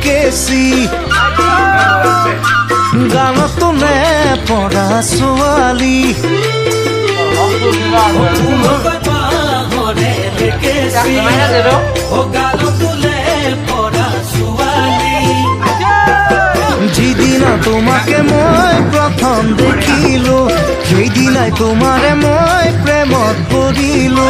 কেচি গানতো নে পৰা ছোৱালী যিদিনা তোমাকে মই প্ৰথম দেখিলো সেইদিনাই তোমাৰে মই প্ৰেমত পৰিলো।